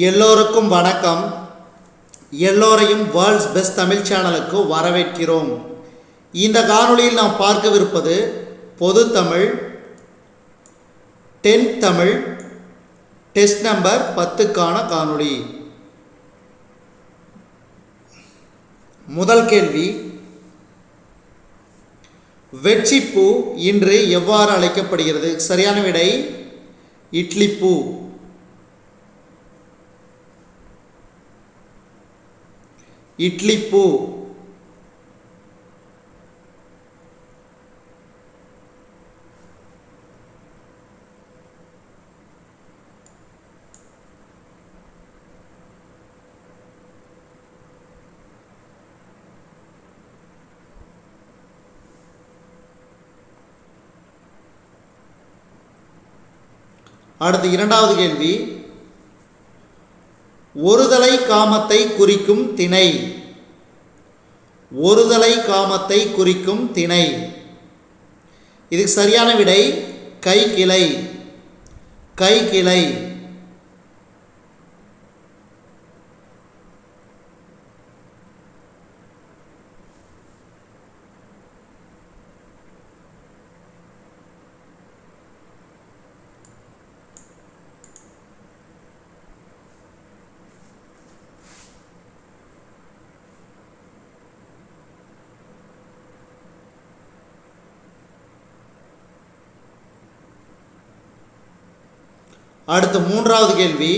எல்லோருக்கும் வணக்கம். எல்லோரையும் வேர்ல்ட்ஸ் பெஸ்ட் தமிழ் சேனலுக்கு வரவேற்கிறோம். இந்த காணொளியில் நாம் பார்க்கவிருப்பது பொது Tamil 10th Tamil test number 10க்கான காணொளி. முதல் கேள்வி, வெற்றிப்பூ இன்று எவ்வாறு அழைக்கப்படுகிறது? சரியான விடை இட்லிப்பூ. இட்லிப்பூ. அடுத்து இரண்டாவது கேள்வி, ஒருதலை காமத்தை குறிக்கும் திணை. ஒருதலை காமத்தை குறிக்கும் திணை. இதுக்கு சரியான விடை கைக்கிளை. கைக்கிளை. அடுத்து மூன்றாவது கேள்வி,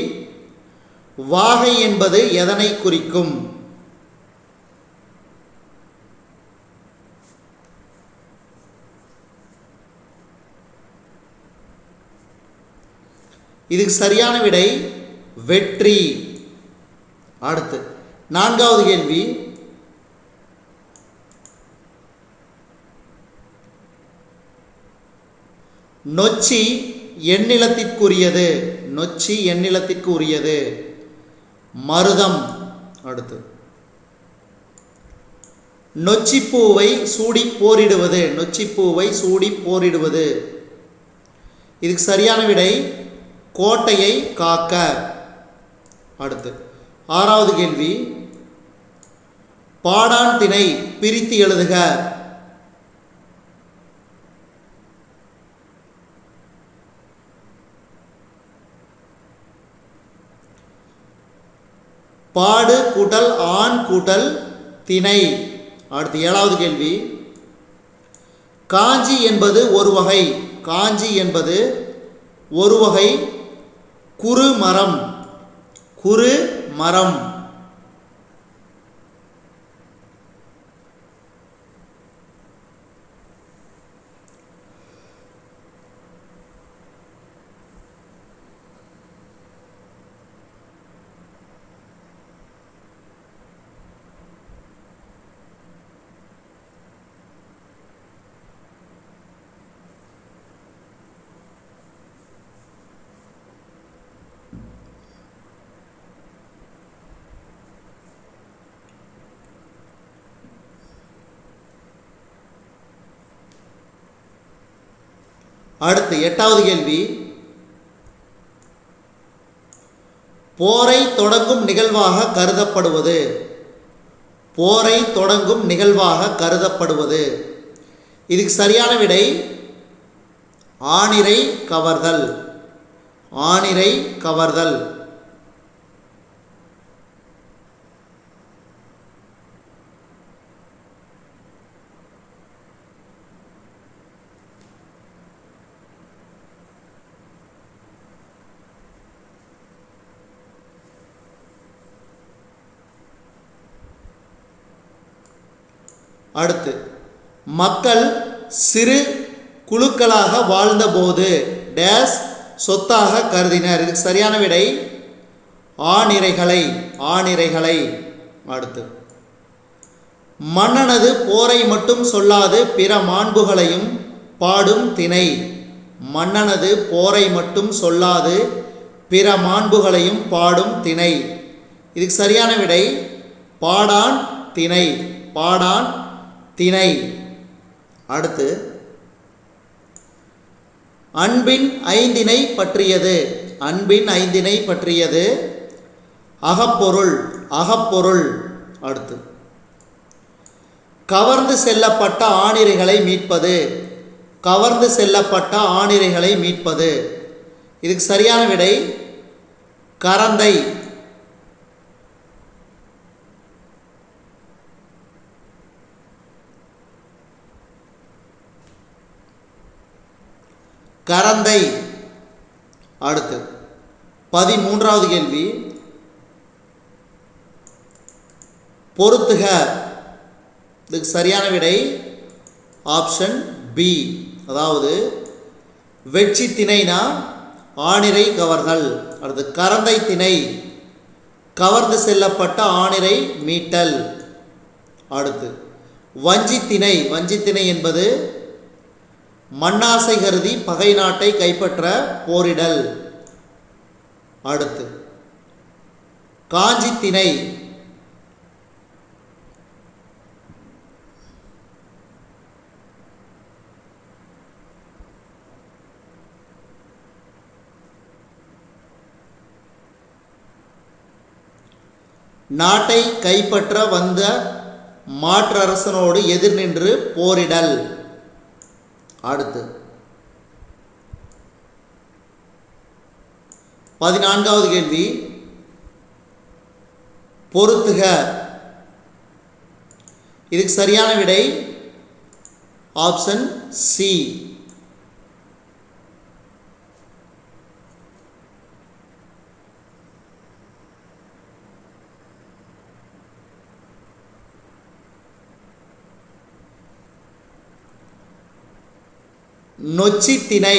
வாகை என்பது எதனை குறிக்கும்? இதுக்கு சரியான விடை வெற்றி. அடுத்து நான்காவது கேள்வி, நொச்சி எந்நிலத்திற்குரியது. நொச்சி எந்நிலத்திற்கு உரியது. மருதம். அடுத்து நொச்சிப்பூவை சூடி போரிடுவது. நொச்சிப்பூவை சூடி போரிடுவது. இதுக்கு சரியான விடை கோட்டையை காக்க. அடுத்து ஆறாவது கேள்வி, பாடான் திணை பிரித்து எழுதுக. பாடு கூட்டல் ஆண் கூட்டல் திணை. அடுத்து ஏழாவது கேள்வி, காஞ்சி என்பது ஒரு வகை. காஞ்சி என்பது ஒரு வகை குறு மரம். குறு மரம். அடுத்து எட்டாவது கேள்வி, போரை தொடங்கும் நிகழ்வாக கருதப்படுவது. போரை தொடங்கும் நிகழ்வாக கருதப்படுவது. இதுக்கு சரியான விடை ஆணிரை கவர்தல். ஆணிரை கவர்தல். அடுத்து மக்கள் சிறு குழுக்களாக வாழ்ந்தபோது டேஸ் சொத்தாக கருதினர். இதுக்கு சரியான விடை ஆணிரைகளை. ஆணிரைகளை. அடுத்து மன்னனது போரை மட்டும் சொல்லாது பிற மாண்புகளையும் பாடும் திணை. மன்னனது போரை மட்டும் சொல்லாது பிற மாண்புகளையும் பாடும் திணை. இதுக்கு சரியான விடை பாடான் திணை. பாடான் திணை. அடுத்து அன்பின் ஐந்தினை பற்றியது. அன்பின் ஐந்தினை பற்றியது. அகப்பொருள் அகப்பொருள். அடுத்து கவர்ந்து செல்லப்பட்ட ஆணிரைகளை மீட்பது கவர்ந்து செல்லப்பட்ட ஆணிரைகளை மீட்பது. இதுக்கு சரியான விடை கரந்தை. கரந்தை. அடுத்து 13வது கேள்வி. பொறுத்துக. இதுக்கு சரியான விடை ஆப்ஷன் பி. அதாவது வெட்சி திணைனா ஆணிரை கவர்தல். அடுத்து கரந்தை திணை கவர்ந்து செல்லப்பட்ட ஆணிரை மீட்டல். அடுத்து வஞ்சி திணை. வஞ்சி திணை என்பது மண்ணாசை கருதி பகை நாட்டை கைப்பற்ற போரிடல். அடுத்து காஞ்சி திணை நாட்டை கைப்பற்ற வந்த மாற்றரசனோடு எதிர் நின்று போரிடல். அடுத்து 14வது கேள்வி. பொறுத்துக. இதுக்கு சரியான விடை ஆப்ஷன் சி. நொச்சி திணை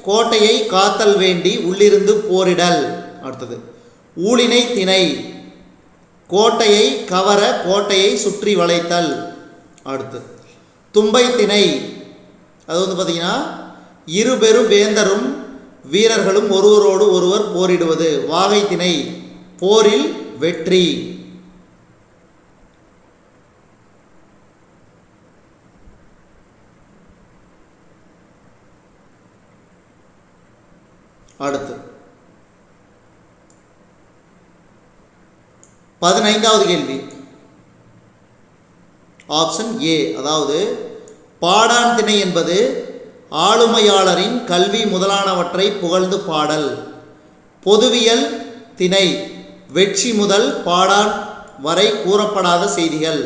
கோட்டையை காத்தல் வேண்டி உள்ளிருந்து போரிடல். அடுத்தது ஊழினை திணை கோட்டையை கவர கோட்டையை சுற்றி வளைத்தல். அடுத்து தும்பை திணை அது பார்த்தீங்கன்னா இருபெரும் வேந்தரும் வீரர்களும் ஒருவரோடு ஒருவர் போரிடுவது. வாகை திணை போரில் வெற்றி. அடுத்து 15வது கேள்வி ஆப்ஷன் ஏ. அதாவது பாடான் திணை என்பது ஆளுமையாளரின் கல்வி முதலானவற்றை புகழ்ந்து பாடல். பொதுவியல் திணை வெட்சி முதல் பாடான் வரை கூறப்படாத செய்திகள்.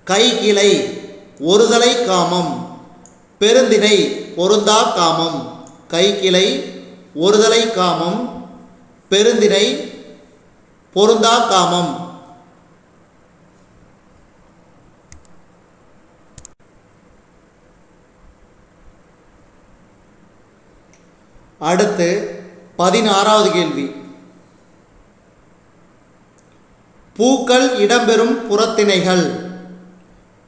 கைக்கிளை ஒருதலை காமம். பெருந்திணை பொருந்தா காமம். கைக்கிளை ஒருதலை காமம். பெருந்திணை பொருந்தா காமம். அடுத்து 16வது கேள்வி. பூக்கள் இடம்பெறும் புறத்திணைகள்.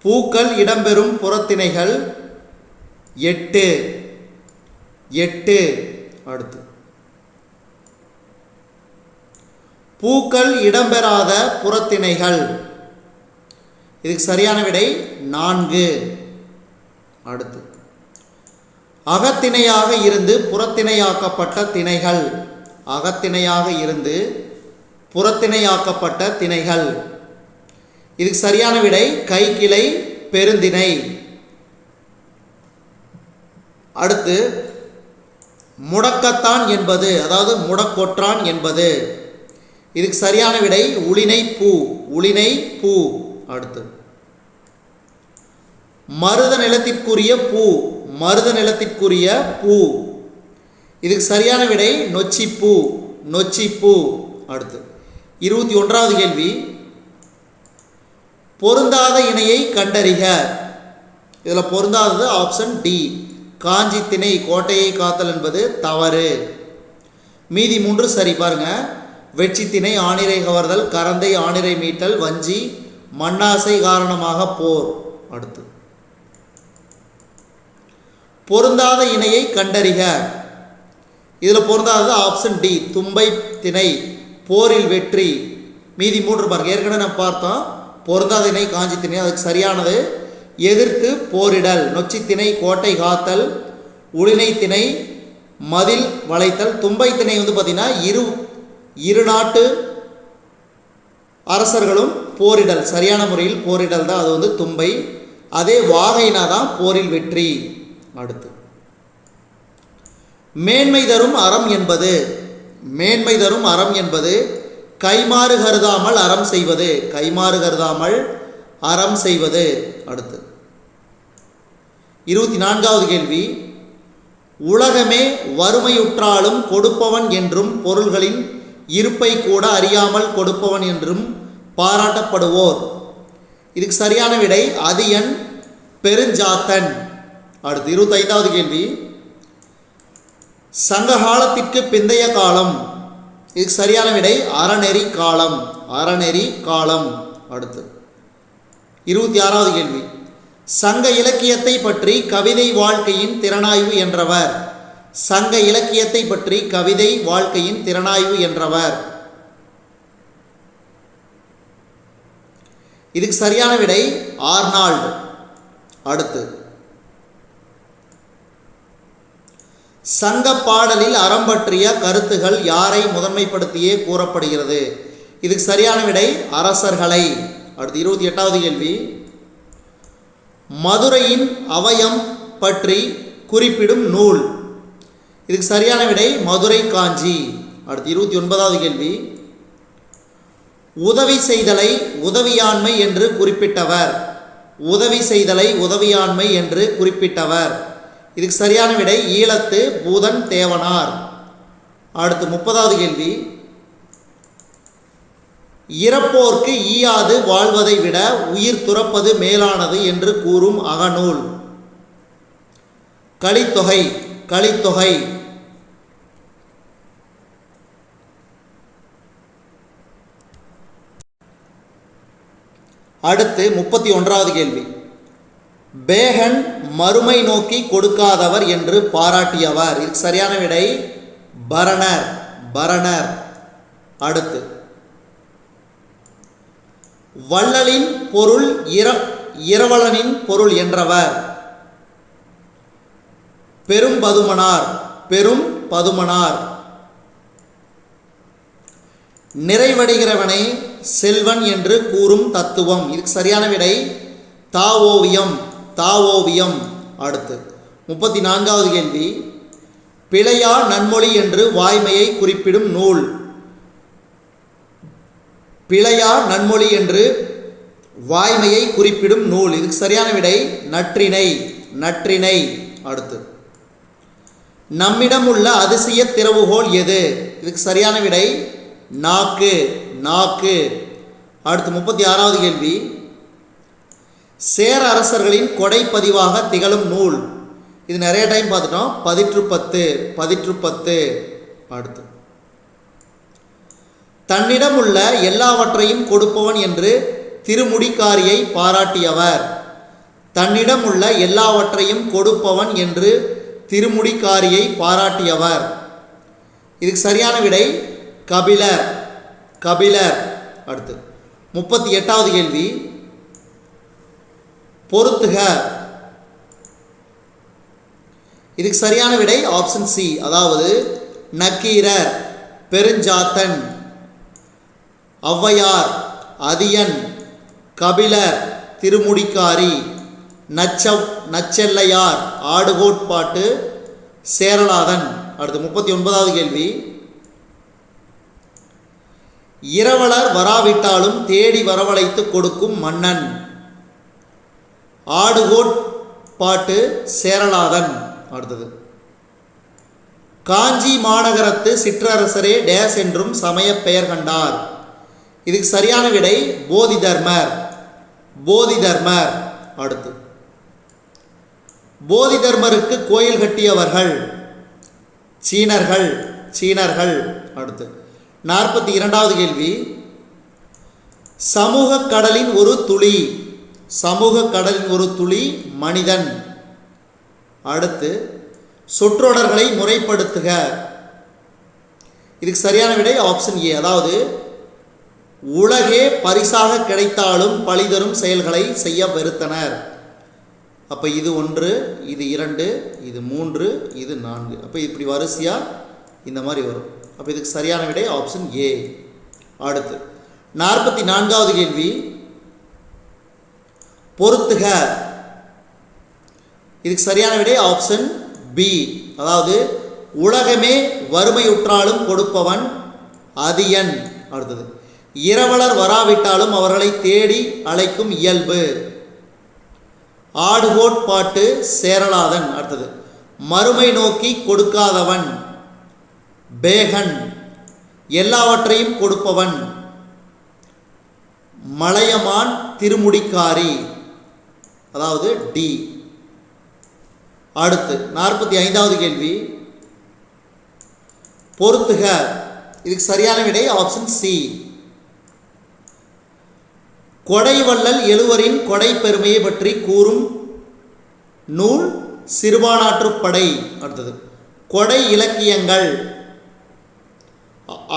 பூக்கள் இடம்பெறும் புறத்திணைகள் 8. அடுத்து பூக்கள் இடம்பெறாத புறத்திணைகள். இதுக்கு சரியான விடை 4. அடுத்து அகத்திணையாக இருந்து புறத்திணையாக்கப்பட்ட திணைகள். அகத்திணையாக இருந்து புறத்திணையாக்கப்பட்ட திணைகள். இதுக்கு சரியான விடை கைக்கிளை பெருந்திணை. அடுத்து முடக்கத்தான் என்பது அதாவது முடக்கொற்றான் என்பது. இதுக்கு சரியான விடை உளினை பூ. உளினை பூ. அடுத்து மருத நிலத்திற்குரிய பூ. மருத நிலத்திற்குரிய பூ. இதுக்கு சரியான விடை நொச்சிப்பூ. நொச்சிப்பூ. அடுத்து 21வது கேள்வி. பொருந்தாத இணையை கண்டறிக. இதில் பொருந்தாதது ஆப்ஷன் டி. காஞ்சி திணை கோட்டையை காத்தல் என்பது தவறு. மீதி 3 சரி. பாருங்க, வெட்சி திணை ஆணிரை கவர்தல், கரந்தை ஆணிரை மீட்டல், வஞ்சி மண்ணாசை காரணமாக போர். அடுத்து பொருந்தாத இணையை கண்டறிக. இதில் பொருந்தாதது ஆப்ஷன் டி. தும்பை திணை போரில் வெற்றி. மீதி 3 பாருங்க, ஏற்கனவே நம்ம பார்த்தோம். பொருந்தாத திணை காஞ்சி திணை. அதுக்கு சரியானது எதிர்த்து போரிடல், நொச்சி திணை கோட்டை காத்தல், உளினை திணை மதில் வளைத்தல். தும்பை திணை பார்த்தீங்கன்னா இரு நாட்டு அரசர்களும் போரிடல், சரியான முறையில் போரிடல் தான், அது தும்பை. அதே வாகைனா தான் போரில் வெற்றி. அடுத்து மேன்மை தரும் அறம் என்பது, மேன்மை தரும் அறம் என்பது கைமாறு கருதாமல் அறம் செய்வது, கைமாறு கருதாமல் அறம் செய்வது. அடுத்து 24வது கேள்வி, உலகமே வறுமையுற்றாலும் கொடுப்பவன் என்றும் பொருள்களின் இருப்பை கூட அறியாமல் கொடுப்பவன் என்றும் பாராட்டப்படுவோர். இதுக்கு சரியான விடை அதியன் பெருஞ்சாத்தன். அடுத்து 25வது கேள்வி, சங்க காலத்திற்கு பிந்தைய காலம். இதுக்கு சரியான விடை அறநெறி காலம், அறநெறி காலம். அடுத்து 26வது கேள்வி, சங்க இலக்கியத்தை பற்றி கவிதை வாழ்க்கையின் திறனாய்வு என்றவர். சங்க இலக்கியத்தை பற்றி கவிதை வாழ்க்கையின் திறனாய்வு என்றவர். இதுக்கு சரியான விடை ஆர்னால்ட். அடுத்து சங்க பாடலில் அறம் பற்றிய கருத்துகள் யாரை முதன்மைப்படுத்தியே கூறப்படுகிறது. இதுக்கு சரியான விடை அரசர்களை. அடுத்து 28வது கேள்வி, மதுரையின் அவயம் பற்றி குறிப்பிடும் நூல். இதுக்கு சரியான விடை மதுரை காஞ்சி. அடுத்து 29வது கேள்வி, உதவி செய்தலை உதவியாண்மை என்று குறிப்பிட்டவர். உதவி செய்தலை உதவியாண்மை என்று குறிப்பிட்டவர். இதுக்கு சரியான விடை ஈழத்து பூதன் தேவனார். அடுத்து 30வது கேள்வி, இறப்போர்க்கு ஈயாது வாழ்வதை விட உயிர் துறப்பது மேலானது என்று கூறும் அகநூல். கலித்தொகை. கலித்தொகை. அடுத்து 31வது கேள்வி, பேகன் மறுமை நோக்கி கொடுக்காதவர் என்று பாராட்டியவர். இதுக்கு சரியான விடை பரணர். பரணர். அடுத்து வள்ளலின் பொருள் இரவலனின் பொருள் என்றவர். பெரும் பதுமனார். பெரும் பதுமனார். நிறைவடைகிறவனை செல்வன் என்று கூறும் தத்துவம். இதுக்கு சரியான விடை தாவோவியம். தாவோவியம். அடுத்து 34வது கேள்வி, பிழையா நன்மொழி என்று வாய்மையை குறிப்பிடும் நூல். பிழையா நன்மொழி என்று வாய்மையை குறிப்பிடும் நூல். இதுக்கு சரியான விடை நற்றிணை. நற்றிணை. அடுத்து நம்மிடம் உள்ள அதிசய திறவுகோல் எது. இதுக்கு சரியான விடை நாக்கு. நாக்கு. அடுத்து 36வது கேள்வி, சேர அரசர்களின் கொடை பதிவாக திகழும் நூல். இது நிறைய டைம் பார்த்துட்டோம். பதிற்றுப்பத்து. பதிற்றுப்பத்து. அடுத்து தன்னிடம் உள்ள எல்லாவற்றையும் கொடுப்பவன் என்று திருமுடிக்காரியை பாராட்டியவர். தன்னிடம் உள்ள எல்லாவற்றையும் கொடுப்பவன் என்று திருமுடிக்காரியை பாராட்டியவர். இதுக்கு சரியான விடை கபிலர். கபிலர். அடுத்து 38வது கேள்வி, பொறுத்துக. இதுக்கு சரியான விடை ஆப்ஷன் சி, அதாவது நக்கீரர், பெருஞ்சாத்தன், ஔவையார், அதியன், கபிலர், திருமுடிக்காரி, நச்செல்லையார், ஆடுகோட்பாட்டு, சேரலாதன். அடுத்து 39வது கேள்வி, இரவலர் வராவிட்டாலும் தேடி வரவழைத்து கொடுக்கும் மன்னன். ஆடுகோட்பாட்டு, சேரலாதன். அடுத்தது காஞ்சி மாநகரத்து சிற்றரசரே டேஸ் என்றும் சமய பெயர் கண்டார். இதுக்கு சரியான விடை போதி தர்மர். போதி தர்மர். அடுத்து போதி தர்மருக்கு கோயில் கட்டியவர்கள் சீனர்கள். சீனர்கள். அடுத்து 42வது கேள்வி, சமூக கடலின் ஒரு துளி. சமூக கடலின் ஒரு துளி மனிதன். அடுத்து சொற்றொடர்களை முறைப்படுத்துக. இதுக்கு சரியான விடை ஆப்ஷன் ஏ, அதாவது உலகே பரிசாக கிடைத்தாலும் பழிதரும் செயல்களை செய்ய வெறுத்தனர். அப்போ இது 1, இது 2, இது 3, இது 4. அப்போ இப்படி வரிசையாக இந்த மாதிரி வரும். அப்போ இதுக்கு சரியான விடை ஆப்ஷன் ஏ. அடுத்து 44வது கேள்வி, பொறுத்துக. இதுக்கு சரியான விடை ஆப்ஷன் பி. அதாவது உலகமே வறுமையுற்றாலும் கொடுப்பவன் அதியன். அடுத்தது இரவலர் வராவிட்டாலும் அவர்களை தேடி அழைக்கும் இயல்பு. ஆடுகோட்பாட்டு சேரலாதன். அடுத்தது மறுமை நோக்கி கொடுக்காதவன் பேகன். எல்லாவற்றையும் கொடுப்பவன் மலையமான் திருமுடிக்காரி. அதாவது டி. அடுத்து 45வது கேள்வி, பொறுத்துக. இதுக்கு சரியான விடை ஆப்ஷன் சி. கொடைவள்ளல் எழுவரின் கொடை பெருமையை பற்றி கூறும் நூல் சிறுபானாற்றுப்படை. அடுத்தது கொடை இலக்கியங்கள்,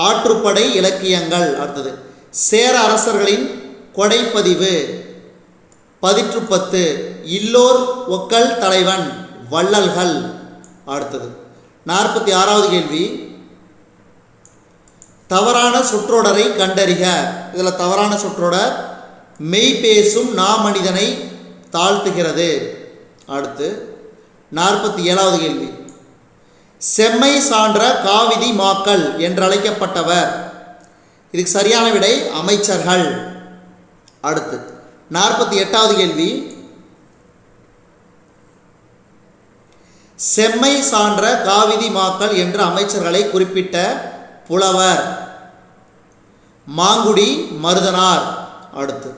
ஆற்றுப்படை இலக்கியங்கள். அடுத்தது சேர அரசர்களின் கொடைப்பதிவு, பதிற்றுப்பத்து, இல்லோர் ஒக்கல் தலைவன், வள்ளல்கள். அடுத்தது 46வது கேள்வி, தவறான சொற்றொடரை கண்டறிக. இதில் தவறான சொற்றொடர் மெய் பேசும் மனிதனை தாழ்த்துகிறது. அடுத்து 47வது கேள்வி, செம்மை சான்ற காவிதி மாக்கள் என்றழைக்கப்பட்டவர். இதுக்கு சரியான விடை அமைச்சர்கள். அடுத்து 48வது கேள்வி, செம்மை சான்ற காவிதி மாக்கள் என்று அமைச்சர்களை குறிப்பிட்ட புலவர் மாங்குடி மருதனார். அடுத்து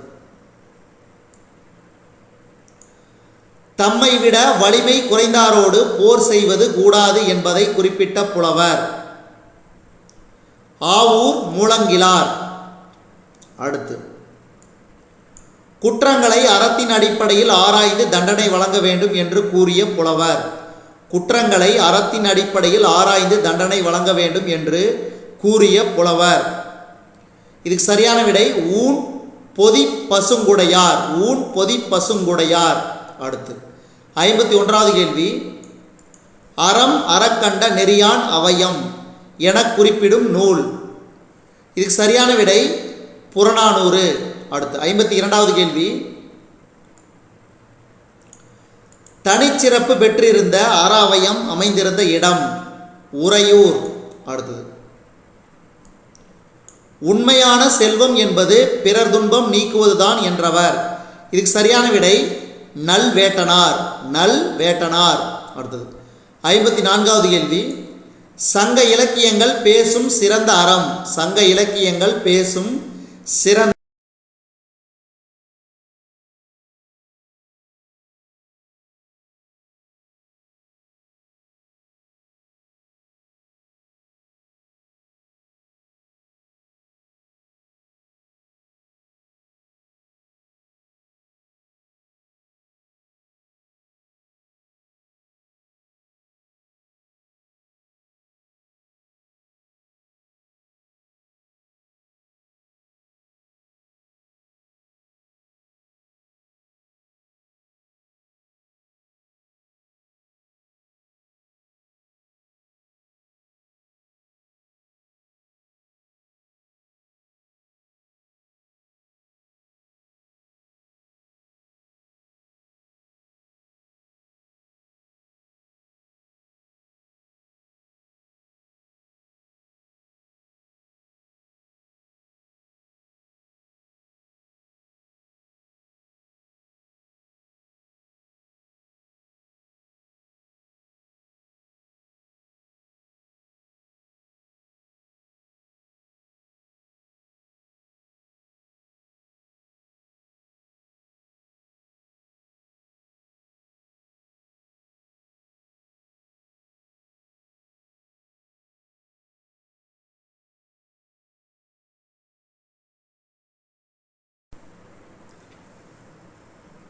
தம்மை விட வலிமை குறைந்தாரோடு போர் செய்வது கூடாது என்பதை குறிப்பிட்ட புலவர் ஆவூர் மூலங்கிலார். அடுத்து குற்றங்களை அறத்தின் அடிப்படையில் ஆராய்ந்து தண்டனை வழங்க வேண்டும் என்று கூறிய புலவர். குற்றங்களை அறத்தின் அடிப்படையில் ஆராய்ந்து தண்டனை வழங்க வேண்டும் என்று கூறிய புலவர். இதுக்கு சரியான விடை ஊன் பொதி பசுங்குடையார். ஊன் பொதி பசுங்குடையார். அடுத்து 51வது கேள்வி, அறம் அறக்கண்ட நெறியான் அவையம் என குறிப்பிடும் நூல். இதுக்கு சரியான விடை புறநானூறு. அடுத்து 52வது கேள்வி, தனிச்சிறப்பு பெற்றிருந்த அற அவையம் அமைந்திருந்த இடம் உறையூர். அடுத்தது உண்மையான செல்வம் என்பது பிறர் துன்பம் நீக்குவதுதான் என்றவர். இதுக்கு சரியான விடை நல்வேட்டனார். நல்வேட்டனார். அடுத்தது 54வது கேள்வி, சங்க இலக்கியங்கள் பேசும் சிறந்த அறம். சங்க இலக்கியங்கள் பேசும் சிறந்த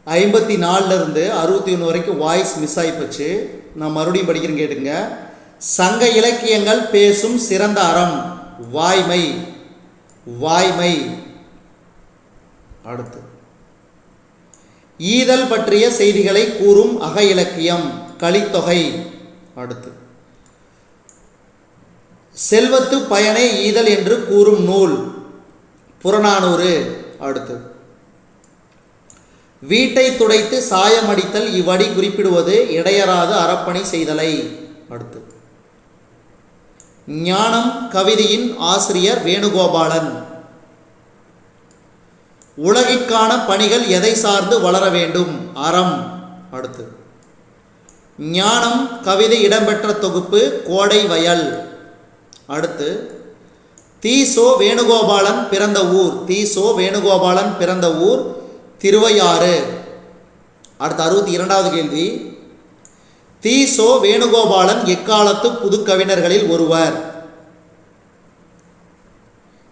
54லேருந்து 61 வரைக்கும் வாய்ஸ் மிஸ் ஆகி போச்சு. நான் மறுபடியும் படிக்கிறேன், கேட்டுங்க. சங்க இலக்கியங்கள் பேசும் சிறந்த அறம் வாய்மை. வாய்மை. அடுத்து ஈதல் பற்றிய செய்திகளை கூறும் அக இலக்கியம் கலித்தொகை. அடுத்து செல்வத்து பயனே ஈதல் என்று கூறும் நூல் புறநானூறு. அடுத்து வீட்டை துடைத்து சாயமடித்தல் இவ்வடி குறிப்பிடுவது இடையராது அறப்பணி செய்தலை. அடுத்து ஞானம் கவிதையின் ஆசிரியர் வேணுகோபாலன். உலகிற்கான பணிகள் எதை சார்ந்து வளர வேண்டும்? அறம். அடுத்து ஞானம் கவிதை இடம்பெற்ற தொகுப்பு கோடை வயல். அடுத்து தீசோ வேணுகோபாலன் பிறந்த ஊர். தீசோ வேணுகோபாலன் பிறந்த ஊர் திருவையாறு. அடுத்து 62வது கேள்வி, தீசோ வேணுகோபாலன் எக்காலத்து புதுக்கவிஞர்களில் ஒருவர்.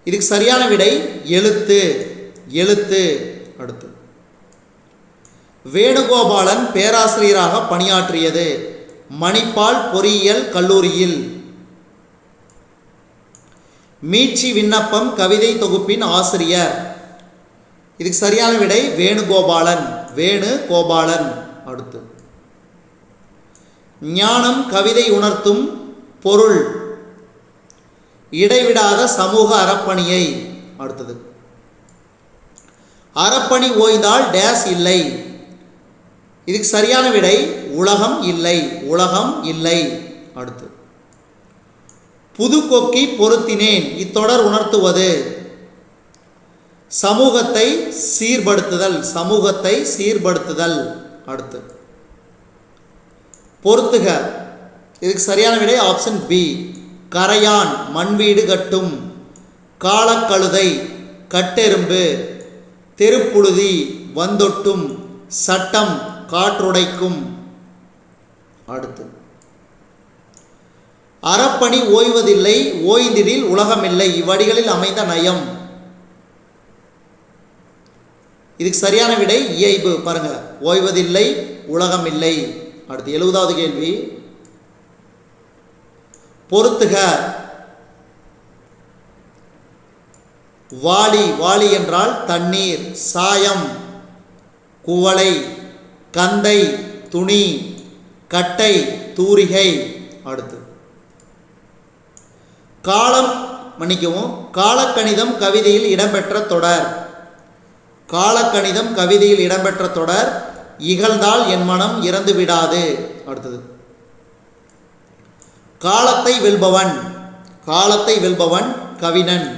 இதுக்கு சரியான விடை எழுத்து. எழுத்து. அடுத்து வேணுகோபாலன் பேராசிரியராக பணியாற்றியது மணிப்பால் பொறியியல் கல்லூரியில். மீட்சி விண்ணப்பம் கவிதை தொகுப்பின் ஆசிரியர். இதுக்கு சரியான விடை வேணுகோபாலன். வேணுகோபாலன். அடுத்து ஞானம் கவிதை உணர்த்தும் பொருள் இடைவிடாத சமூக அறப்பணியை. அடுத்தது அறப்பணி ஓய்ந்தால் டேஸ் இல்லை. இதுக்கு சரியான விடை உலகம் இல்லை. உலகம் இல்லை. அடுத்து புதுக்கொக்கி பொருத்தினேன் இத்தொடர் உணர்த்துவது சமூகத்தை சீர்படுத்துதல். சமூகத்தை சீர்படுத்துதல். அடுத்து பொறுத்துக. இதுக்கு சரியான விடை ஆப்ஷன் பி கரையான் மண்வீடு கட்டும், காலக்கழுதை கட்டெரும்பு, தெருப்புழுதி வந்தொட்டும், சட்டம் காற்றுடைக்கும். அடுத்து அறப்பணி ஓய்வதில்லை ஓய்ந்திடில் உலகமில்லை இவ்வடிகளில் அமைந்த நயம். இதுக்கு சரியான விடை இயைபு. பாருங்க, ஓய்வதில்லை உலகமில்லை. அடுத்து 70வது கேள்வி, பொறுத்துக. வாளி. வாளி என்றால் தண்ணீர். சாயம் குவளை, கந்தை துணி, கட்டை தூரிகை. அடுத்து காலம் மன்னிக்கவும் காலக்கணிதம் கவிதையில் இடம்பெற்ற தொடர். காலக்கணிதம் கவிதையில் இடம்பெற்ற தொடர் இகழ்ந்தால் என் மனம் இறந்து விடாது. அடுத்தது காலத்தை வெல்பவன். காலத்தை வெல்பவன் கவிஞன்.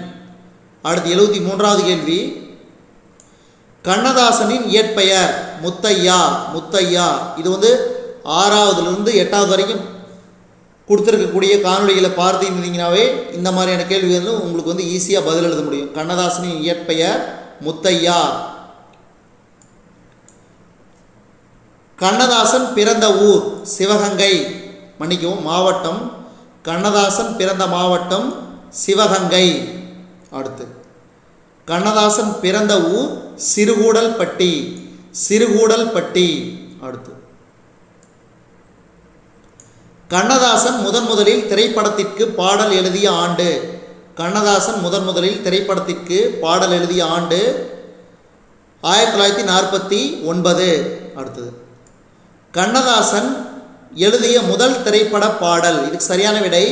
அடுத்து 73வது கேள்வி, கண்ணதாசனின் இயற்பெயர் முத்தையா. முத்தையா. இது 6வதுலேருந்து 8வது வரைக்கும் கொடுத்துருக்கக்கூடிய காணொலிகளை பார்த்துருந்தீங்கன்னாவே இந்த மாதிரியான கேள்விகள் உங்களுக்கு ஈஸியாக பதில் எழுத முடியும். கண்ணதாசனின் இயற்பெயர் முத்தையா. கண்ணதாசன் பிறந்த ஊர் சிவகங்கை. மன்னிக்கவும் மாவட்டம். கண்ணதாசன் பிறந்த மாவட்டம் சிவகங்கை. அடுத்து கண்ணதாசன் பிறந்த ஊர் சிறுகூடல்பட்டி. சிறுகூடல்பட்டி. அடுத்து கண்ணதாசன் முதலில் திரைப்படத்திற்கு பாடல் எழுதிய ஆண்டு. கண்ணதாசன் முதலில் திரைப்படத்திற்கு பாடல் எழுதிய ஆண்டு 1949. அடுத்தது கண்ணதாசன் எழுதிய முதல் திரைப்பட பாடல். இதுக்கு சரியான விடை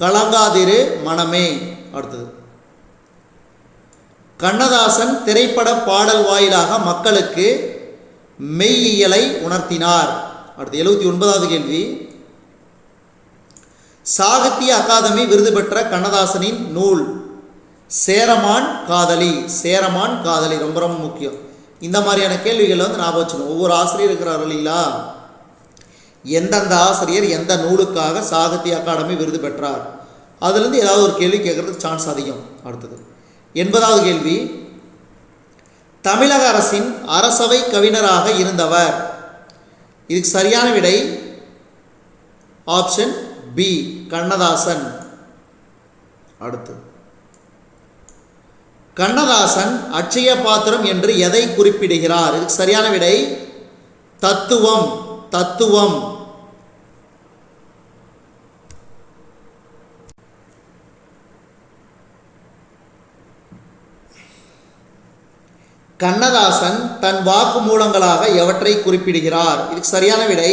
கலங்காதிரு மனமே. அடுத்தது கண்ணதாசன் திரைப்பட பாடல் வாயிலாக மக்களுக்கு மெய்யியலை உணர்த்தினார். அடுத்து 79வது கேள்வி, சாகித்ய அகாதமி விருது பெற்ற கண்ணதாசனின் நூல் சேரமான் காதலி. சேரமான் காதலி ரொம்ப ரொம்ப முக்கியம். இந்த மாதிரியான கேள்விகளை ஞாபகம் வச்சுக்கணும். ஒவ்வொரு ஆசிரியர் இருக்கிறார்கள் இல்லைங்களா, எந்தெந்த ஆசிரியர் எந்த நூலுக்காக சாகித்ய அகாடமி விருது பெற்றார், அதுலேருந்து ஏதாவது ஒரு கேள்வி கேட்கறதுக்கு சான்ஸ் அதிகம். அடுத்தது 80வது கேள்வி, தமிழக அரசின் அரசவை கவிஞராக இருந்தவர். இதுக்கு சரியான விடை ஆப்ஷன் பி கண்ணதாசன். அடுத்து கண்ணதாசன் அட்சய பாத்திரம் என்று எதை குறிப்பிடுகிறார்? இதுக்கு சரியான விடை தத்துவம். தத்துவம். கண்ணதாசன் தன் வாக்கு மூலங்களாக எவற்றை குறிப்பிடுகிறார்? இதுக்கு சரியான விடை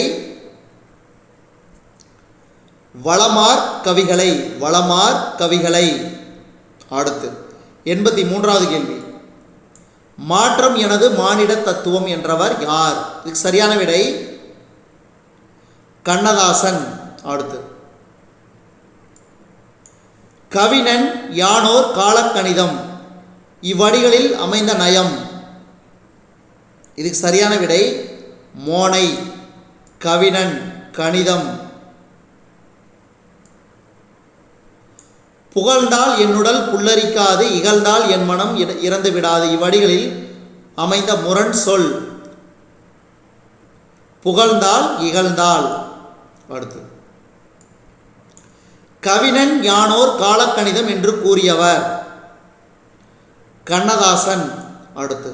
வளமார் கவிகளை. வளமார் கவிகளை. அடுத்து 83வது கேள்வி. மாற்றம் எனது மானிட தத்துவம் என்றவர் யார்? இதுக்கு சரியான விடை கண்ணதாசன். அடுத்து கவினன் யானோர் காலக்கணிதம் இவ்வடிகளில் அமைந்த நயம். இதுக்கு சரியான விடை மோனை. கவினன் கணிதம். புகழ்ந்தால் என்னுடல் புல்லரிக்காது இகழ்ந்தால் என் மனம் இறந்து விடாது இவ்வடிகளில் அமைந்த முரண் சொல். புகழ்ந்தால் இகழ்ந்தால். அடுத்து கவினன் யானோர் காலக்கணிதம் என்று கூறியவர் கண்ணதாசன். அடுத்து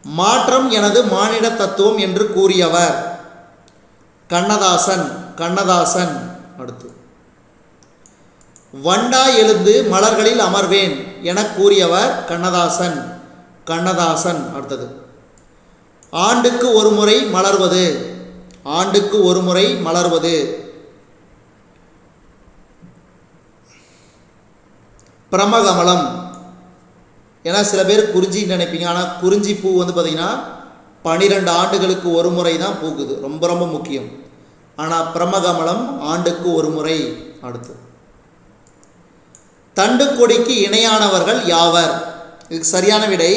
மாற்றம் எனது மானிட தத்துவம் என்று கூறியவர் கண்ணதாசன். கண்ணதாசன். அடுத்து வண்டாய் எழுந்து மலர்களில் அமர்வேன் என கூறியவர் கண்ணதாசன். கண்ணதாசன். அடுத்தது ஆண்டுக்கு ஒரு முறை மலர்வது. ஆண்டுக்கு ஒரு முறை மலர்வது பிரமகமலம். ஏன்னா சில பேர் குறிஞ்சி நினைப்பீங்க, ஆனால் குறிஞ்சி பூ வந்து பார்த்திங்கன்னா 12 ஆண்டுகளுக்கு ஒரு முறை தான் பூக்குது, ரொம்ப ரொம்ப முக்கியம். ஆனால் பிரமகமலம் ஆண்டுக்கு ஒரு முறை. அடுத்து தண்டு கொடிக்கு இணையானவர்கள் யாவர்? இதுக்கு சரியான விடை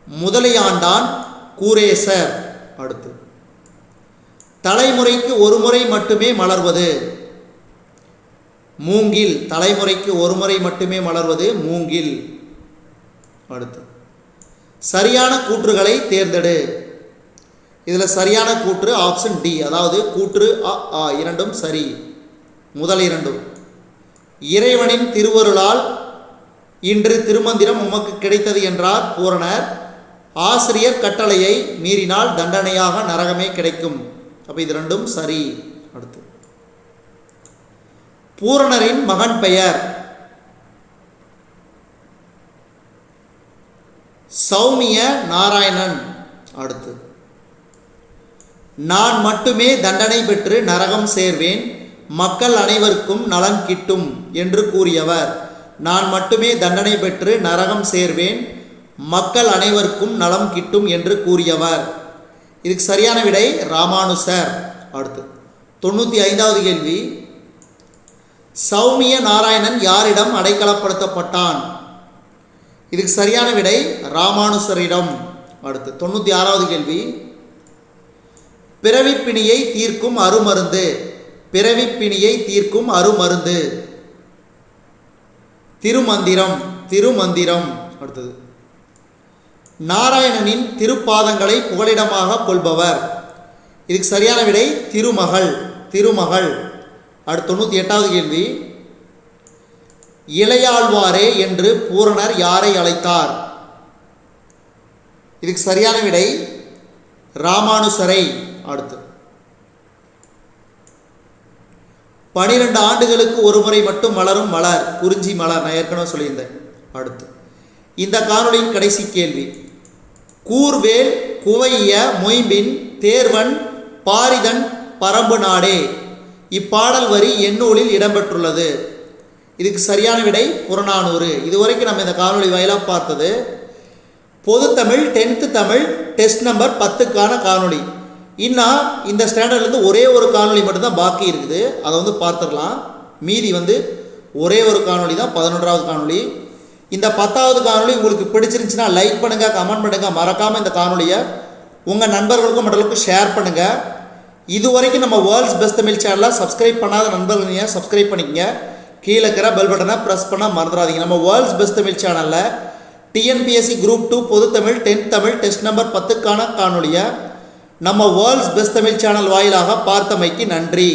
முதலையாண்டான் கூரேசர். அடுத்து தலைமுறைக்கு ஒரு முறை மட்டுமே மலர்வது மூங்கில். தலைமுறைக்கு ஒரு முறை மட்டுமே மலர்வது மூங்கில். அடுத்து சரியான கூற்றுகளை தேர்ந்தெடு. இதில் சரியான கூற்று ஆப்ஷன் டி, அதாவது கூற்று அ இரண்டும் சரி. முதல் இரண்டும். இறைவனின் திருவருளால் இன்று திருமந்திரம் உமக்கு கிடைத்தது என்றார் பூரணர். ஆசிரியர் கட்டளையை மீறினால் தண்டனையாக நரகமே கிடைக்கும். அப்போ இது ரெண்டும் சரி. அடுத்து பூரணரின் மகன் பெயர் சௌமிய நாராயணன். அடுத்து நான் மட்டுமே தண்டனை பெற்று நரகம் சேர்வேன் மக்கள் அனைவருக்கும் நலன் கிட்டும் என்று கூறியவர். நான் மட்டுமே தண்டனை பெற்று நரகம் சேர்வேன் மக்கள் அனைவருக்கும் நலம் கிட்டும் என்று கூறியவர். இதுக்கு சரியான விடை ராமானுசர். அடுத்து 95வது கேள்வி. சௌமிய நாராயணன் யாரிடம் அடைக்கலப்படுத்தப்பட்டான்? இதுக்கு சரியான விடை ராமானுசரிடம். அடுத்து 96வது கேள்வி. பிறவிப்பிணியை தீர்க்கும் அருமருந்து. பிறவிப்பிணியை தீர்க்கும் அருமருந்து திருமந்திரம். திருமந்திரம். அடுத்தது நாராயணனின் திருப்பாதங்களை புகலிடமாக கொள்பவர். இதுக்கு சரியான விடை திருமகள். திருமகள். அடுத்து 98வது கேள்வி. இளையாழ்வாரே என்று பூரணர் யாரை அழைத்தார்? இதுக்கு சரியான விடை ராமானுசரை. அடுத்து 12 ஆண்டுகளுக்கு ஒரு முறை மட்டும் மலரும் மலர் குறிஞ்சி மலர். நான் ஏற்கனவே சொல்லியிருந்தேன். அடுத்து இந்த காணொளியின் கடைசி கேள்வி. கூர்வேல் குவைய மொய்பின் தேர்வன் பாரிதன் பரம்பு நாடே இப்பாடல் வரி எந்நூலில் இடம்பெற்றுள்ளது? இதுக்கு சரியான விடை புறநானூறு. இதுவரைக்கும் நம்ம இந்த காணொளி வாயிலாக பார்த்தது பொதுத்தமிழ் 10th தமிழ் டெஸ்ட் நம்பர் 10க்கான காணொளி. இன்னும் இந்த ஸ்டாண்டர்ட்லேருந்து ஒரே ஒரு காணொளி மட்டும்தான் பாக்கி இருக்குது, அதை வந்து பார்த்துடலாம். மீதி வந்து ஒரே ஒரு காணொளி தான் 11வது காணொளி. இந்த 10வது காணொளி உங்களுக்கு பிடிச்சிருந்துச்சுன்னா லைக் பண்ணுங்கள், கமெண்ட் பண்ணுங்கள். மறக்காமல் இந்த காணொலியை உங்கள் நண்பர்களுக்கும் மற்றவர்களுக்கும் ஷேர் பண்ணுங்கள். இது வரைக்கும் நம்ம வேர்ல்ட்ஸ் பெஸ்ட் தமிழ் சேனலை சப்ஸ்கிரைப் பண்ணாத நண்பர்கள் நீங்கள் சப்ஸ்கிரைப் பண்ணிக்கங்க. கீழே இருக்கிற பெல் பட்டனை ப்ரெஸ் பண்ண மறந்துடாதீங்க. நம்ம வேர்ல்ட்ஸ் பெஸ்ட் தமிழ் சேனலில் டிஎன்பிஎஸ்சி குரூப் 2 பொதுத்தமிழ் 10th தமிழ் டெஸ்ட் நம்பர் 10க்கான காணொலியை நம்ம வேர்ல்ட்ஸ் பெஸ்ட் தமிழ் சேனல் வாயிலாக பார்த்தமைக்கு நன்றி.